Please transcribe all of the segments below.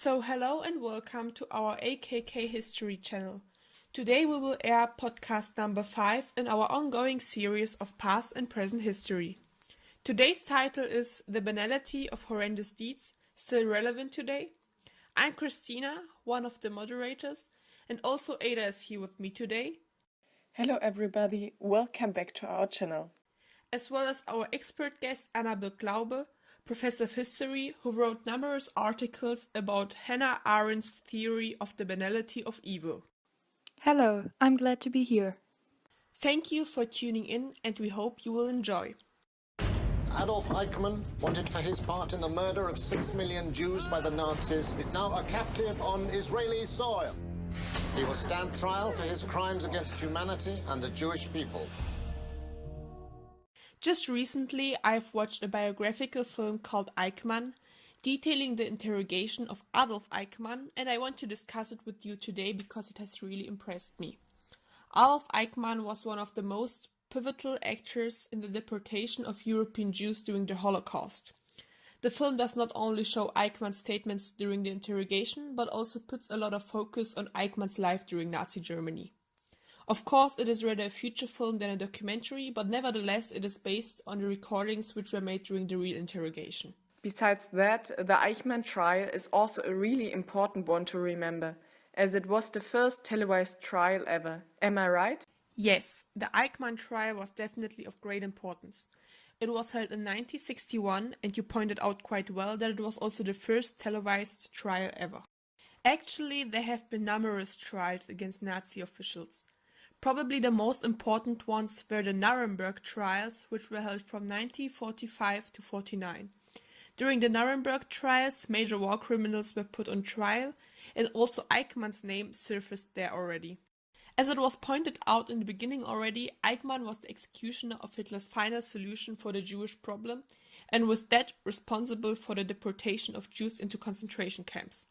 So hello and welcome to our AKK History channel. Today we will air podcast number 5 in our ongoing series of past and present history. Today's title is The Banality of Horrendous Deeds, Still Relevant Today? I'm Christina, one of the moderators, and also Ada is here with me today. Hello everybody, welcome back to our channel. As well as our expert guest Annabel Glaube, Professor of History, who wrote numerous articles about Hannah Arendt's theory of the banality of evil. Hello, I'm glad to be here. Thank you for tuning in and we hope you will enjoy. Adolf Eichmann, wanted for his part in the murder of 6 million Jews by the Nazis, is now a captive on Israeli soil. He will stand trial for his crimes against humanity and the Jewish people. Just recently, I've watched a biographical film called Eichmann, detailing the interrogation of Adolf Eichmann, and I want to discuss it with you today because it has really impressed me. Adolf Eichmann was one of the most pivotal actors in the deportation of European Jews during the Holocaust. The film does not only show Eichmann's statements during the interrogation, but also puts a lot of focus on Eichmann's life during Nazi Germany. Of course, it is rather a feature film than a documentary, but nevertheless it is based on the recordings which were made during the real interrogation. Besides that, the Eichmann trial is also a really important one to remember, as it was the first televised trial ever. Am I right? Yes, the Eichmann trial was definitely of great importance. It was held in 1961 and you pointed out quite well that it was also the first televised trial ever. Actually, there have been numerous trials against Nazi officials. Probably the most important ones were the Nuremberg trials, which were held from 1945 to 49. During the Nuremberg trials, major war criminals were put on trial, and also Eichmann's name surfaced there already. As it was pointed out in the beginning already, Eichmann was the executioner of Hitler's final solution for the Jewish problem, and with that responsible for the deportation of Jews into concentration camps.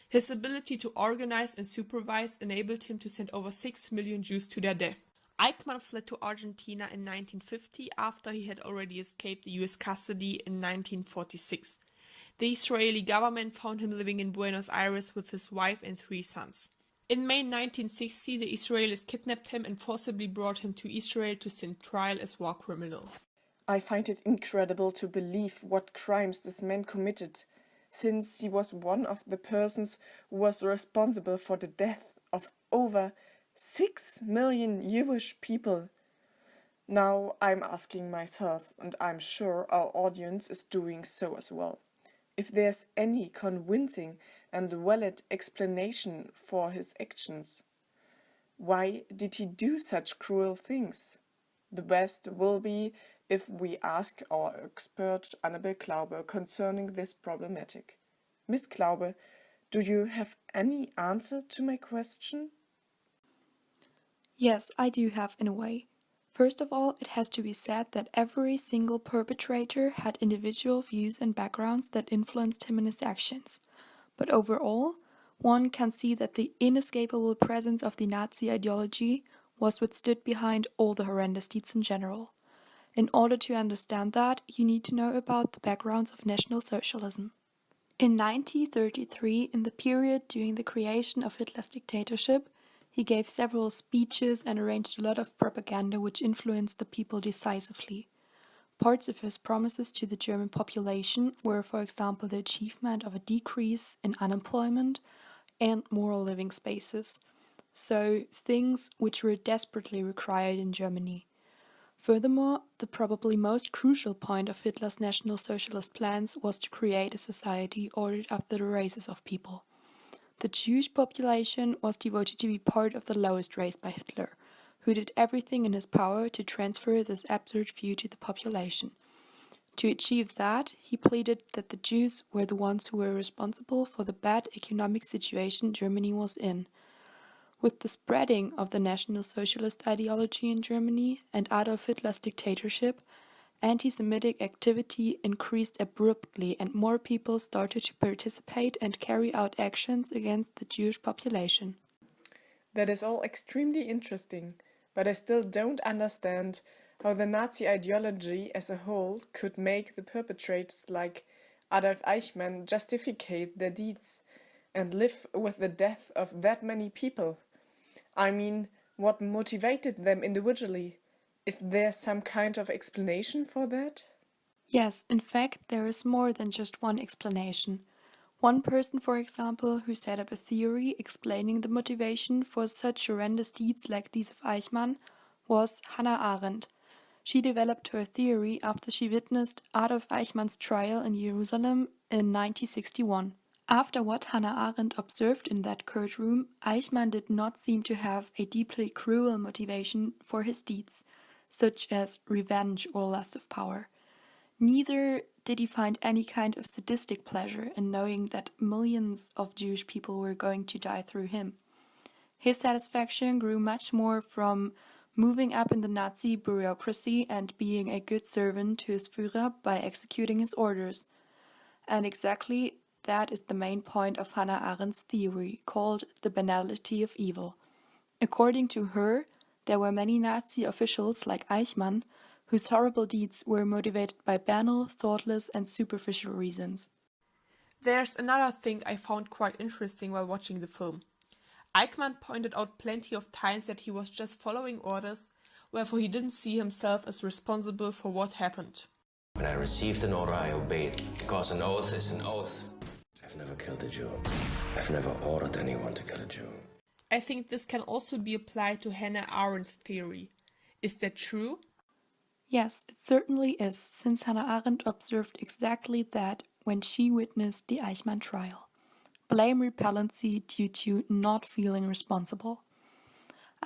His ability to organize and supervise enabled him to send over 6 million Jews to their death. Eichmann fled to Argentina in 1950 after he had already escaped the US custody in 1946. The Israeli government found him living in Buenos Aires with his wife and 3 sons. In May 1960, the Israelis kidnapped him and forcibly brought him to Israel to stand trial as war criminal. I find it incredible to believe what crimes this man committed, since he was one of the persons who was responsible for the death of over 6 million Jewish people. Now I'm asking myself, and I'm sure our audience is doing so as well, if there's any convincing and valid explanation for his actions. Why did he do such cruel things? The best will be if we ask our expert Annabel Glaube concerning this problematic. Miss Glaube, do you have any answer to my question? Yes, I do have in a way. First of all, it has to be said that every single perpetrator had individual views and backgrounds that influenced him in his actions. But overall, one can see that the inescapable presence of the Nazi ideology was what stood behind all the horrendous deeds in general. In order to understand that, you need to know about the backgrounds of National Socialism. In 1933, in the period during the creation of Hitler's dictatorship, he gave several speeches and arranged a lot of propaganda which influenced the people decisively. Parts of his promises to the German population were, for example, the achievement of a decrease in unemployment and moral living spaces, so things which were desperately required in Germany. Furthermore, the probably most crucial point of Hitler's National Socialist plans was to create a society ordered after the races of people. The Jewish population was devoted to be part of the lowest race by Hitler, who did everything in his power to transfer this absurd view to the population. To achieve that, he pleaded that the Jews were the ones who were responsible for the bad economic situation Germany was in. With the spreading of the National Socialist ideology in Germany and Adolf Hitler's dictatorship, anti-Semitic activity increased abruptly and more people started to participate and carry out actions against the Jewish population. That is all extremely interesting, but I still don't understand how the Nazi ideology as a whole could make the perpetrators like Adolf Eichmann justify their deeds. and live with the death of that many people? I mean, what motivated them individually? Is there some kind of explanation for that? Yes, in fact, there is more than just one explanation. One person, for example, who set up a theory explaining the motivation for such horrendous deeds like these of Eichmann was Hannah Arendt. She developed her theory after she witnessed Adolf Eichmann's trial in Jerusalem in 1961. After what Hannah Arendt observed in that courtroom, Eichmann did not seem to have a deeply cruel motivation for his deeds, such as revenge or lust of power. Neither did he find any kind of sadistic pleasure in knowing that millions of Jewish people were going to die through him. His satisfaction grew much more from moving up in the Nazi bureaucracy and being a good servant to his Führer by executing his orders. And exactly that is the main point of Hannah Arendt's theory, called the banality of evil. According to her, there were many Nazi officials like Eichmann whose horrible deeds were motivated by banal, thoughtless and superficial reasons. There's another thing I found quite interesting while watching the film. Eichmann pointed out plenty of times that he was just following orders, wherefore he didn't see himself as responsible for what happened. When I received an order, I obeyed, because an oath is an oath. I've never killed a Jew. I've never ordered anyone to kill a Jew. I think this can also be applied to Hannah Arendt's theory. Is that true? Yes, it certainly is, since Hannah Arendt observed exactly that when she witnessed the Eichmann trial. Blame repellency due to not feeling responsible.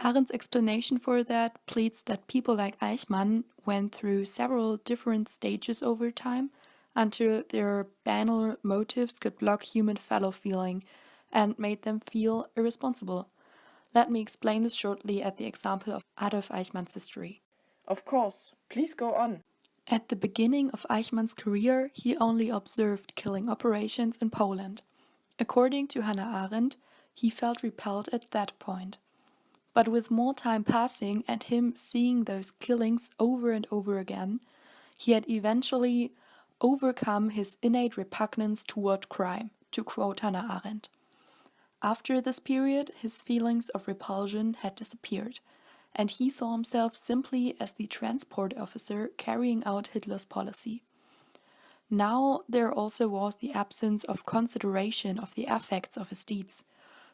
Arendt's explanation for that pleads that people like Eichmann went through several different stages over time until their banal motives could block human fellow feeling and made them feel irresponsible. Let me explain this shortly at the example of Adolf Eichmann's history. Of course, please go on. At the beginning of Eichmann's career, he only observed killing operations in Poland. According to Hannah Arendt, he felt repelled at that point. But with more time passing and him seeing those killings over and over again, he had eventually overcome his innate repugnance toward crime, to quote Hannah Arendt. After this period, his feelings of repulsion had disappeared, and he saw himself simply as the transport officer carrying out Hitler's policy. Now there also was the absence of consideration of the effects of his deeds,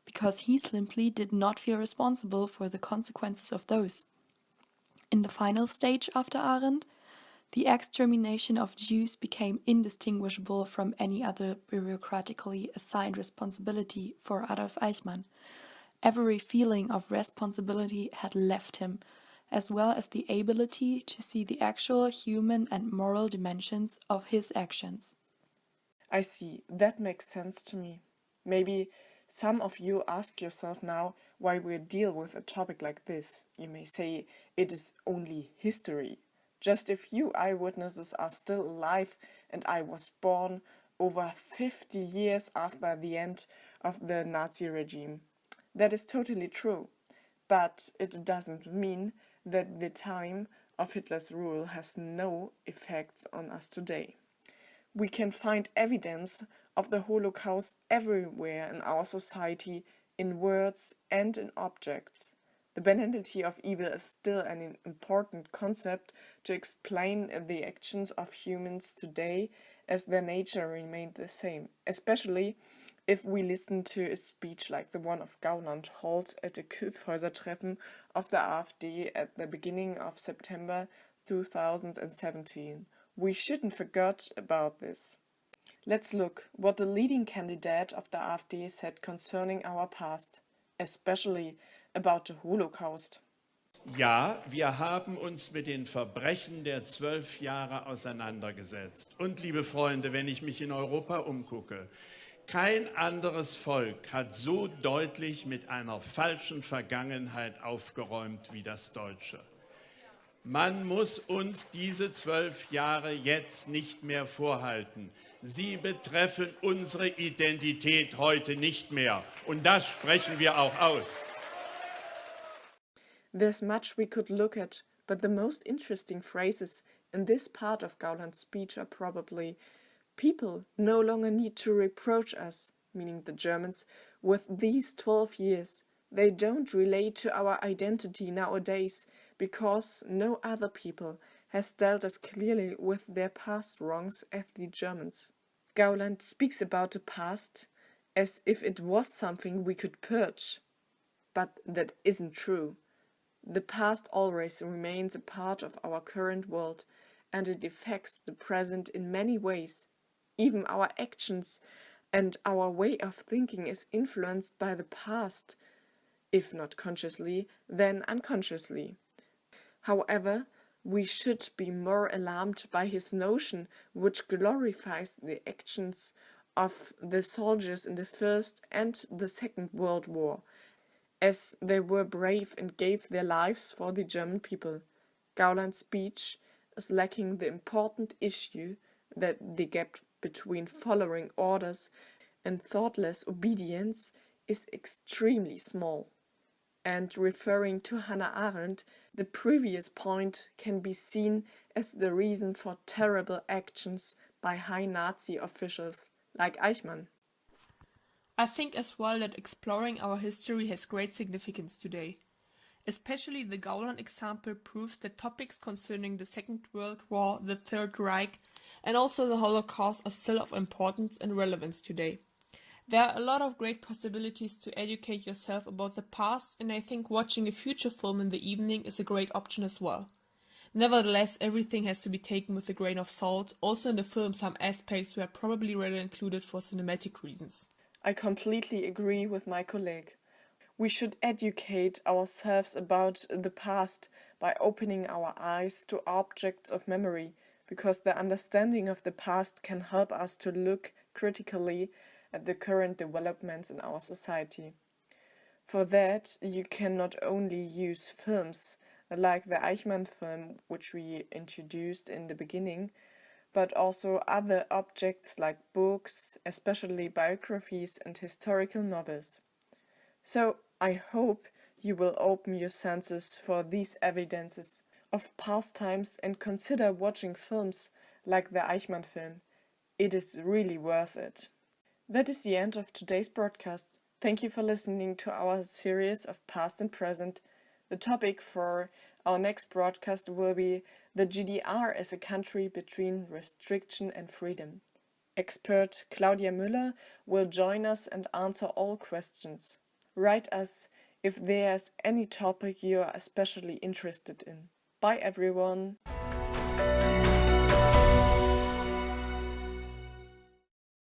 because he simply did not feel responsible for the consequences of those. In the final stage after Arendt, the extermination of Jews became indistinguishable from any other bureaucratically assigned responsibility for Adolf Eichmann. Every feeling of responsibility had left him, as well as the ability to see the actual human and moral dimensions of his actions. I see, that makes sense to me. Maybe some of you ask yourself now why we deal with a topic like this. You may say it is only history. Just a few eyewitnesses are still alive, and I was born over 50 years after the end of the Nazi regime. That is totally true, but it doesn't mean that the time of Hitler's rule has no effects on us today. We can find evidence of the Holocaust everywhere in our society, in words and in objects. The banality of evil is still an important concept to explain the actions of humans today, as their nature remained the same, especially if we listen to a speech like the one of Gauland held at a Kyffhäuser-Treffen of the AfD at the beginning of September 2017. We shouldn't forget about this. Let's look what the leading candidate of the AfD said concerning our past, especially about the Holocaust. Ja, wir haben uns mit den Verbrechen der 12 Jahre auseinandergesetzt. Und liebe Freunde, wenn ich mich in Europa umgucke, kein anderes Volk hat so deutlich mit einer falschen Vergangenheit aufgeräumt wie das Deutsche. Man muss uns diese 12 Jahre jetzt nicht mehr vorhalten. Sie betreffen unsere Identität heute nicht mehr. Und das sprechen wir auch aus. There's much we could look at, but the most interesting phrases in this part of Gauland's speech are probably: people no longer need to reproach us. meaning the Germans, with these 12 years. They don't relate to our identity nowadays because no other people has dealt as clearly with their past wrongs as the Germans. Gauland speaks about the past as if it was something we could purge. But that isn't true. The past always remains a part of our current world, and it affects the present in many ways. Even our actions and our way of thinking is influenced by the past, if not consciously, then unconsciously. However, we should be more alarmed by his notion, which glorifies the actions of the soldiers in the First and the Second World War, as they were brave and gave their lives for the German people. Gauland's speech is lacking the important issue that the gap between following orders and thoughtless obedience is extremely small. And referring to Hannah Arendt, the previous point can be seen as the reason for terrible actions by high Nazi officials like Eichmann. I think as well that exploring our history has great significance today. Especially the Gauland example proves that topics concerning the Second World War, the Third Reich, and also the Holocaust are still of importance and relevance today. There are a lot of great possibilities to educate yourself about the past, and I think watching a future film in the evening is a great option as well. Nevertheless, everything has to be taken with a grain of salt. Also in the film, some aspects were probably rather included for cinematic reasons. I completely agree with my colleague. We should educate ourselves about the past by opening our eyes to objects of memory, because the understanding of the past can help us to look critically at the current developments in our society. For that, you can not only use films like the Eichmann film, which we introduced in the beginning, but also other objects like books, especially biographies and historical novels. So I hope you will open your senses for these evidences of past times and consider watching films like the Eichmann film. It is really worth it. That is the end of today's broadcast. Thank you for listening to our series of past and present. The topic for our next broadcast will be the GDR as a country between restriction and freedom. Expert Claudia Müller will join us and answer all questions. Write us if there's any topic you are especially interested in. Bye everyone!